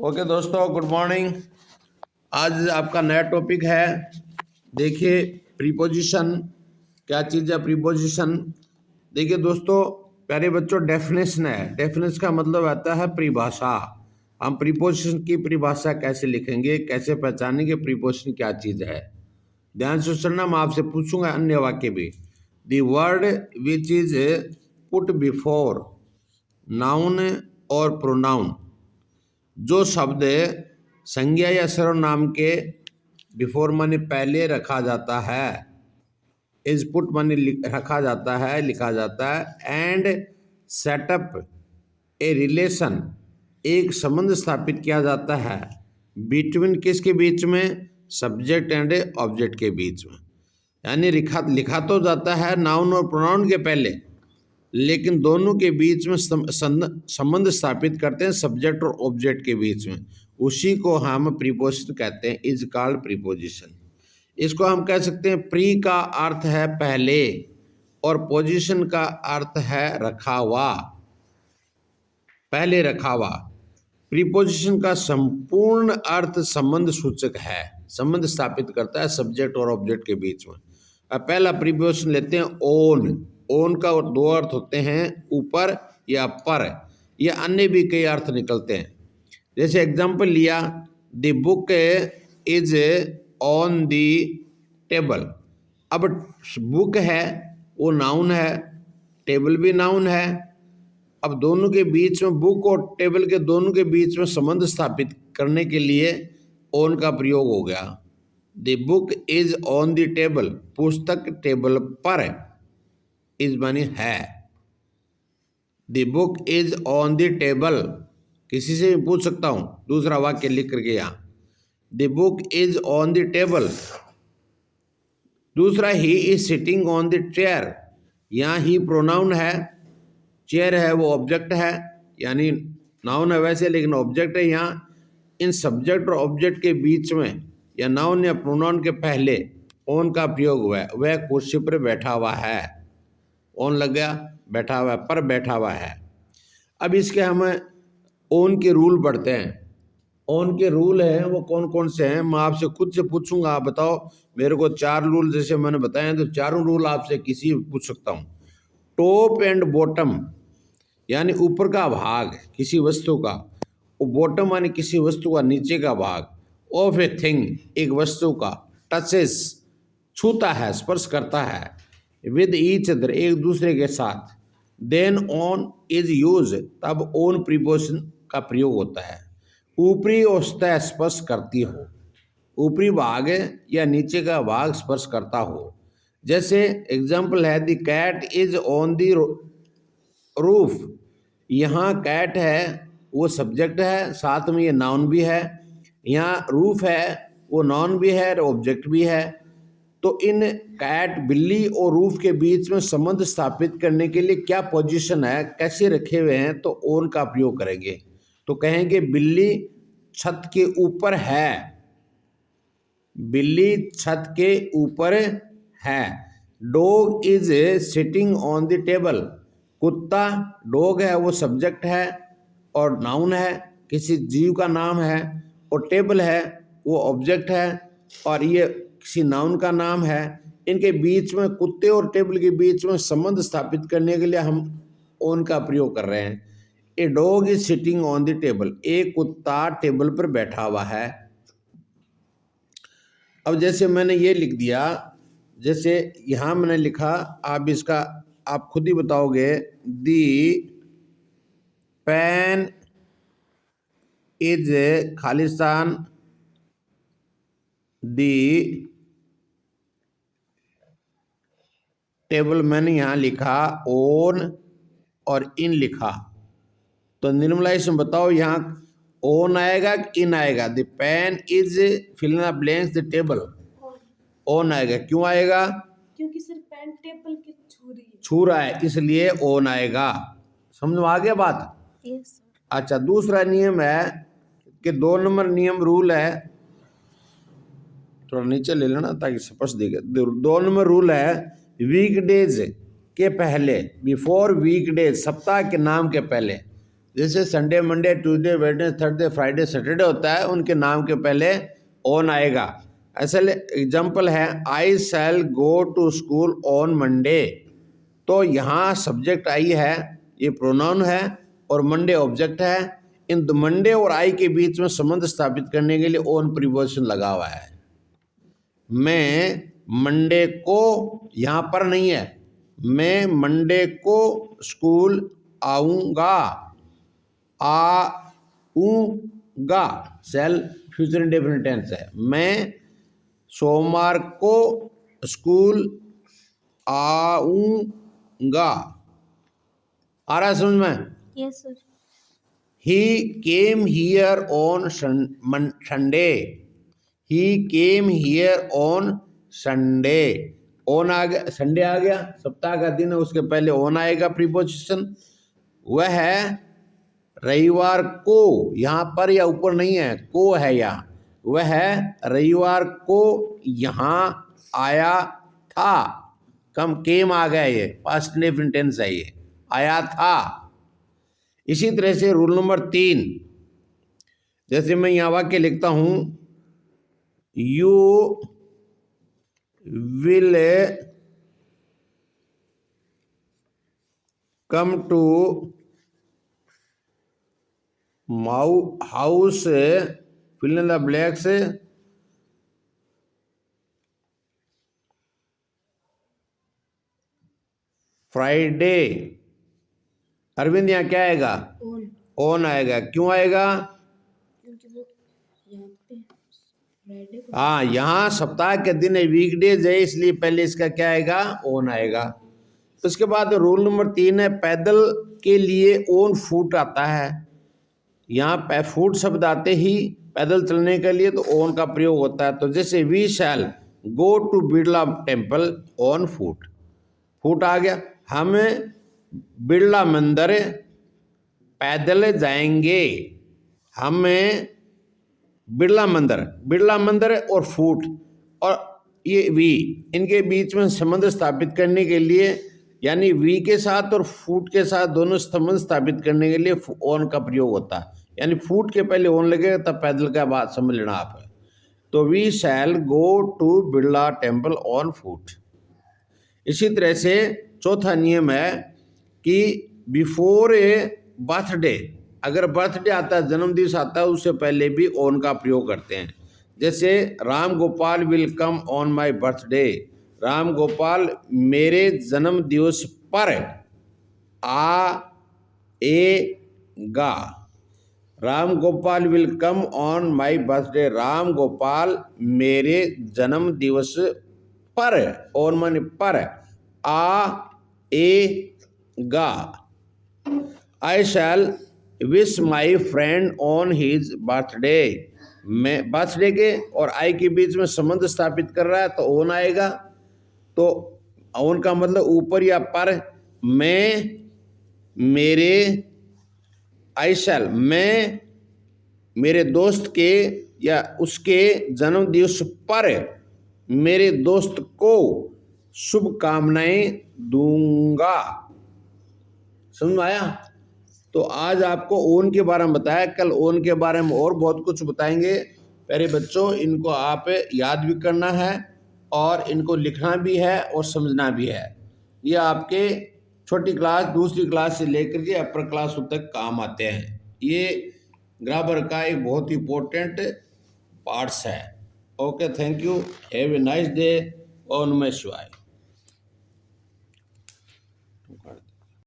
Okay दोस्तों, good morning. आज आपका नया टॉपिक है। देखिए, प्रीपोजिशन क्या चीज़ है। प्रीपोजिशन देखिए दोस्तों, प्यारे बच्चों, डेफिनेशन है। डेफिनेशन का मतलब आता है परिभाषा। हम प्रीपोजिशन की परिभाषा कैसे लिखेंगे, कैसे पहचानेंगे प्रीपोजिशन क्या चीज़ है। ध्यान से सुनना, मैं आपसे पूछूंगा अन्य वाक्य भी। The word which is put before noun और प्रोनाउन, जो शब्द संज्ञा या सर्वनाम के बिफोर माने पहले रखा जाता है, इज पुट माने रखा जाता है, लिखा जाता है, एंड सेटअप ए रिलेशन, एक संबंध स्थापित किया जाता है, बिटवीन किसके बीच में, सब्जेक्ट एंड ऑब्जेक्ट के बीच में। यानी लिखा तो जाता है नाउन और प्रोनाउन के पहले, लेकिन दोनों के बीच में संबंध स्थापित करते हैं, सब्जेक्ट और ऑब्जेक्ट के बीच में। उसी को हम प्रीपोजिशन कहते हैं, इज कॉल्ड प्रीपोजिशन। इसको हम कह सकते हैं, प्री का अर्थ है पहले और पोजीशन का अर्थ है रखा हुआ, पहले रखा हुआ। प्रीपोजिशन का संपूर्ण अर्थ संबंध सूचक है, संबंध स्थापित करता है सब्जेक्ट और ऑब्जेक्ट के बीच में। अब पहला प्रीपोजिशन लेते हैं, ओन। ओन का दो अर्थ होते हैं, ऊपर या पर, या अन्य भी कई अर्थ निकलते हैं। जैसे एग्जाम्पल लिया, the book is on the table. अब बुक है वो नाउन है, टेबल भी नाउन है। अब दोनों के बीच में, बुक और टेबल के दोनों के बीच में संबंध स्थापित करने के लिए ऑन का प्रयोग हो गया। The book is on the table, पुस्तक टेबल पर है, इज मानी है। The book is on the table, किसी से भी पूछ सकता हूं, दूसरा वाक्य लिख करके यहां, the book is on the table. दूसरा, he is sitting on the chair, यहां ही प्रोनाउन है, चेयर है वो ऑब्जेक्ट है, यानी नाउन है वैसे लेकिन ऑब्जेक्ट है यहाँ। इन सब्जेक्ट और ऑब्जेक्ट के बीच में या नाउन या प्रोनाउन के पहले ऑन का प्रयोग हुआ है। वह कुर्सी पर बैठा हुआ है, ऑन लग गया, बैठा हुआ है, पर बैठा हुआ है। अब इसके हम ऑन के रूल पढ़ते हैं। ऑन के रूल हैं वो कौन कौन से हैं, मैं आपसे खुद से पूछूंगा, आप बताओ। मेरे को 4 रूल जैसे मैंने बताए, तो चारों रूल आपसे किसी पूछ सकता हूँ। टॉप एंड बॉटम, यानी ऊपर का भाग किसी वस्तु का, और बॉटम माने किसी वस्तु का नीचे का भाग, ऑफ ए थिंग, एक वस्तु का, टचेस, छूता है, स्पर्श करता है, विद ईच अदर, एक दूसरे के साथ। देन ऑन इज यूज, तब ऑन प्रीपोजिशन का प्रयोग होता है। ऊपरी और सतह स्पर्श करती हो, ऊपरी भाग या नीचे का भाग स्पर्श करता हो। जैसे एग्जाम्पल है, the cat is on the roof. यहाँ कैट है वो सब्जेक्ट है, साथ में ये नाउन भी है। यहाँ रूफ है वो नाउन भी है और ऑब्जेक्ट भी है। तो इन कैट, बिल्ली और रूफ के बीच में संबंध स्थापित करने के लिए क्या पोजीशन है, कैसे रखे हुए हैं, तो ओन का प्रयोग करेंगे। तो कहेंगे बिल्ली छत के ऊपर है, बिल्ली छत के ऊपर है। Dog is sitting on the table, कुत्ता, डॉग है वो सब्जेक्ट है और नाउन है, किसी जीव का नाम है, और टेबल है वो ऑब्जेक्ट है और ये किसी नाउन का नाम है। इनके बीच में, कुत्ते और टेबल के बीच में संबंध स्थापित करने के लिए हम ऑन का प्रयोग कर रहे हैं। A dog is sitting on the table, एक कुत्ता टेबल पर बैठा हुआ है। अब जैसे मैंने ये लिख दिया, जैसे यहाँ मैंने लिखा, आप इसका आप खुद ही बताओगे, the pen is Khalistan, the table मैंने यहाँ लिखा ऑन और इन लिखा, तो निर्मलाइजेशन बताओ, यहाँ ऑन आएगा कि इन आएगा। The pen is fill in the blanks, the table, on आएगा। क्यों आएगा? क्योंकि सर पेन टेबल की छू रहा है, इसलिए ऑन आएगा। समझ में आ गया बात? यस। अच्छा, दूसरा नियम है कि 2 नंबर नियम रूल है, थोड़ा नीचे ले लेना ताकि स्पष्ट दिखे। 2 नंबर रूल है, वीकडेज के पहले, बिफोर वीकडेज, सप्ताह के नाम के पहले, जैसे Sunday, Monday, Tuesday, Wednesday, Thursday, Friday, Saturday होता है, उनके नाम के पहले ऑन आएगा। ऐसे एग्जाम्पल है, I shall go to school on Monday. तो यहाँ सब्जेक्ट आई है, ये प्रोनाउन है, और मंडे ऑब्जेक्ट है। इन मंडे और आई के बीच में संबंध स्थापित करने के लिए ऑन प्रीपोजिशन लगा हुआ है। मैं मंडे को, यहाँ पर नहीं है, मैं मंडे को स्कूल आऊँगा, आऊँगा शैल फ्यूचर इंडेफिनिट टेंस है। मैं सोमवार को स्कूल आऊँगा। आ रहा है समझ में? Yes sir. He came here on Sunday. He came here on Sunday. On आ गया, संडे आ गया, सप्ताह का दिन है, उसके पहले ऑन आएगा प्रीपोजिशन। वह रविवार को, यहाँ पर या ऊपर नहीं है, को है यहाँ। वह रविवार को यहाँ आया था, कम केम आ गया, ये पास्ट इंडेफिनिट टेंस है, ये आया था। इसी तरह से रूल नंबर 3, जैसे मैं यहाँ वाक्य लिखता हूँ, you will come to my house fill in the blanks Friday. Arvind, यहाँ क्या आएगा? ऑन। ऑन आएगा। क्यों आएगा? क्योंकि वो यहाँ पे फ्राइडे को। हाँ, यहाँ सप्ताह के दिन है, वीकडेज है, इसलिए पहले इसका क्या आएगा? ऑन आएगा। उसके बाद रूल नंबर 3 है, पैदल के लिए ऑन फुट आता है। यहाँ फुट शब्द आते ही पैदल चलने के लिए तो ऑन का प्रयोग होता है। तो जैसे we shall go to Birla temple on foot, foot आ गया। हम बिरला मंदिर पैदल जाएंगे। हमें बिरला मंदिर और फूट और ये वी, इनके बीच में संबंध स्थापित करने के लिए, यानी वी के साथ और फूट के साथ दोनों संबंध स्थापित करने के लिए ऑन का प्रयोग होता है। यानी फूट के पहले ऑन लगेगा, तब पैदल का बात समझ लेना आप। तो we shall go to Birla temple on foot. इसी तरह से चौथा नियम है कि बिफोर ए बर्थडे, अगर बर्थडे आता है, जन्मदिवस आता है, उससे पहले भी ऑन का प्रयोग करते हैं। जैसे Ram Gopal will come on my birthday, Ram Gopal मेरे जन्म दिवस पर आएगा। Ram Gopal will come on my birthday, Ram Gopal मेरे जन्म दिवस पर, ऑन माने पर, आएगा। I shall wish my friend on his birthday, मैं बर्थडे के और आई के बीच में संबंध स्थापित कर रहा है तो ऑन आएगा। तो ऑन का मतलब ऊपर या पर। मैं मेरे, आई शैल मैं मेरे दोस्त के या उसके जन्म दिवस पर मेरे दोस्त को शुभकामनाएं दूंगा। समझ में आया? तो आज आपको ओन के बारे में बताया, कल ओन के बारे में और बहुत कुछ बताएंगे। प्यारे बच्चों, इनको आप याद भी करना है और इनको लिखना भी है और समझना भी है। ये आपके छोटी क्लास, दूसरी क्लास से लेकर के अपर क्लास तक काम आते हैं। ये ग्रामर का एक बहुत ही इम्पोर्टेंट पार्ट्स है। Okay, thank you, have a nice day. ओम नमः शिवाय।